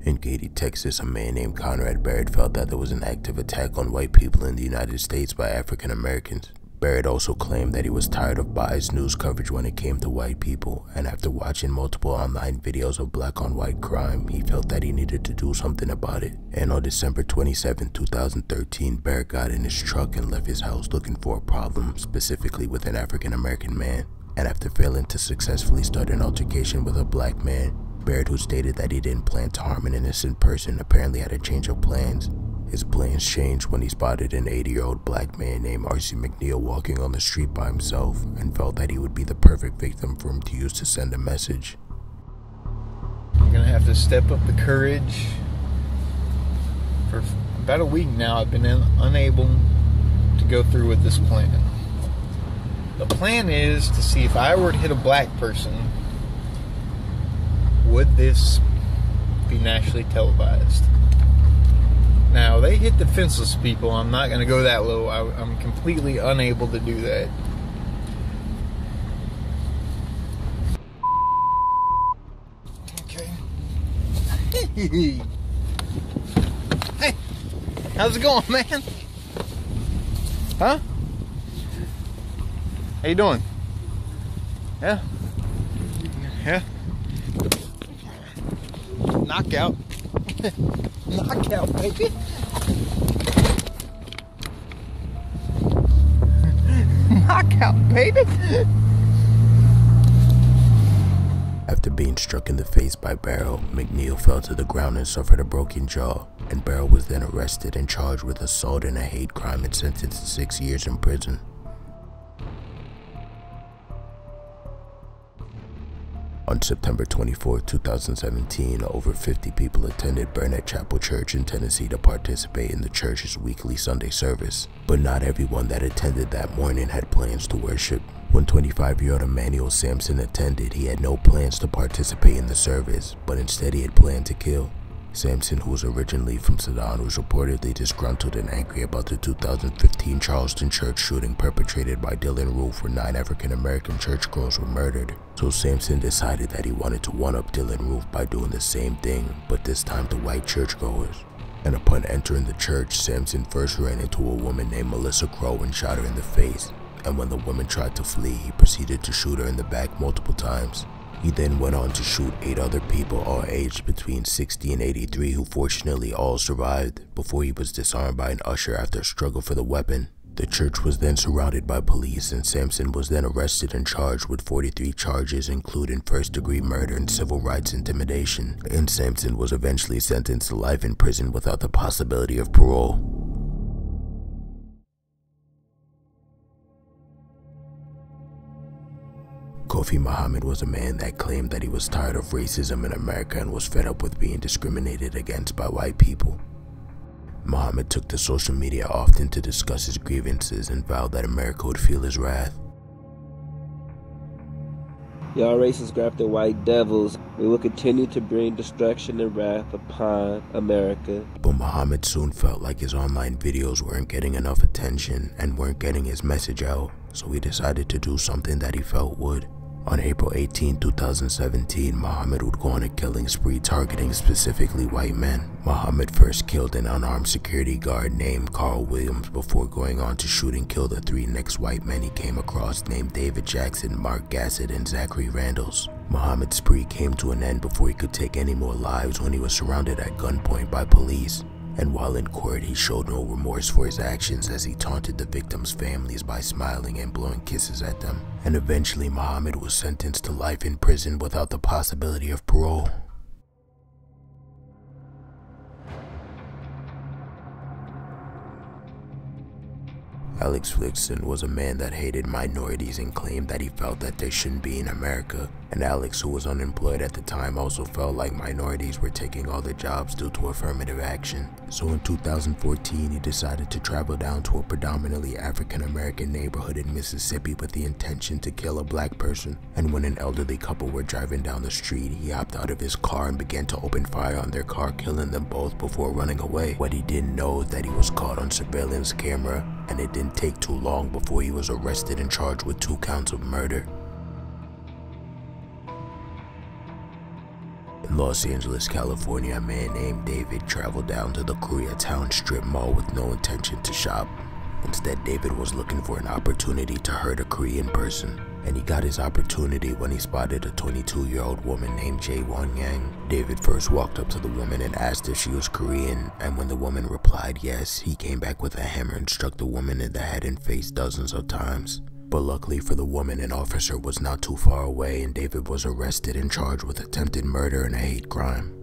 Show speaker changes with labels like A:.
A: In Katy, Texas, a man named Conrad Barrett felt that there was an active attack on white people in the United States by African Americans. Barrett also claimed that he was tired of biased news coverage when it came to white people, and after watching multiple online videos of black on white crime, he felt that he needed to do something about it. And on December 27, 2013, Barrett got in his truck and left his house looking for a problem, specifically with an African American man. And after failing to successfully start an altercation with a black man, Barrett, who stated that he didn't plan to harm an innocent person, apparently had a change of plans. His plans changed when he spotted an 80-year-old black man named R.C. McNeil walking on the street by himself and felt that he would be the perfect victim for him to use to send a message.
B: I'm gonna have to step up the courage. For about a week now, I've been unable to go through with this plan. The plan is to see if I were to hit a black person, would this be nationally televised? Now, they hit defenseless people. I'm not going to go that low. I'm completely unable to do that. Okay. Hey, how's it going, man? Huh? How you doing? Yeah? Yeah? Knockout. Knockout, baby. Knockout, baby.
A: After being struck in the face by Barrow, McNeil fell to the ground and suffered a broken jaw, and Barrow was then arrested and charged with assault and a hate crime and sentenced to 6 years in prison. On September 24, 2017, over 50 people attended Burnett Chapel Church in Tennessee to participate in the church's weekly Sunday service. But not everyone that attended that morning had plans to worship. When 25-year-old Emmanuel Sampson attended, he had no plans to participate in the service, but instead he had planned to kill. Sampson, who was originally from Sudan, was reportedly disgruntled and angry about the 2015 Charleston church shooting perpetrated by Dylan Roof, where 9 African-American churchgoers were murdered. So Sampson decided that he wanted to one-up Dylan Roof by doing the same thing, but this time to white churchgoers. And upon entering the church, Sampson first ran into a woman named Melissa Crow and shot her in the face. And when the woman tried to flee, he proceeded to shoot her in the back multiple times. He then went on to shoot 8 other people, all aged between 60 and 83, who fortunately all survived, before he was disarmed by an usher after a struggle for the weapon. The church was then surrounded by police, and Sampson was then arrested and charged with 43 charges, including first-degree murder and civil rights intimidation, and Sampson was eventually sentenced to life in prison without the possibility of parole. Kofi Muhammad was a man that claimed that he was tired of racism in America and was fed up with being discriminated against by white people. Muhammad took to social media often to discuss his grievances and vowed that America would feel his wrath.
C: Y'all racist grafted white devils, we will continue to bring destruction and wrath upon America.
A: But Muhammad soon felt like his online videos weren't getting enough attention and weren't getting his message out, so he decided to do something that he felt would. On April 18, 2017, Muhammad would go on a killing spree targeting specifically white men. Muhammad first killed an unarmed security guard named Carl Williams before going on to shoot and kill the 3 next white men he came across named David Jackson, Mark Gassett, and Zachary Randalls. Muhammad's spree came to an end before he could take any more lives when he was surrounded at gunpoint by police. And while in court, he showed no remorse for his actions as he taunted the victims' families by smiling and blowing kisses at them. And eventually, Muhammad was sentenced to life in prison without the possibility of parole. Alexflixson was a man that hated minorities and claimed that he felt that they shouldn't be in America. And Alex, who was unemployed at the time, also felt like minorities were taking all the jobs due to affirmative action. So in 2014, he decided to travel down to a predominantly African-American neighborhood in Mississippi with the intention to kill a black person. And when an elderly couple were driving down the street, he hopped out of his car and began to open fire on their car, killing them both before running away. What he didn't know is that he was caught on surveillance camera, and it didn't take too long before he was arrested and charged with 2 counts of murder. In Los Angeles, California, a man named David traveled down to the Koreatown strip mall with no intention to shop. Instead, David was looking for an opportunity to hurt a Korean person, and he got his opportunity when he spotted a 22-year-old woman named Jae-won Yang. David first walked up to the woman and asked if she was Korean, and when the woman replied yes, he came back with a hammer and struck the woman in the head and face dozens of times. But luckily for the woman, an officer was not too far away, and David was arrested and charged with attempted murder and a hate crime.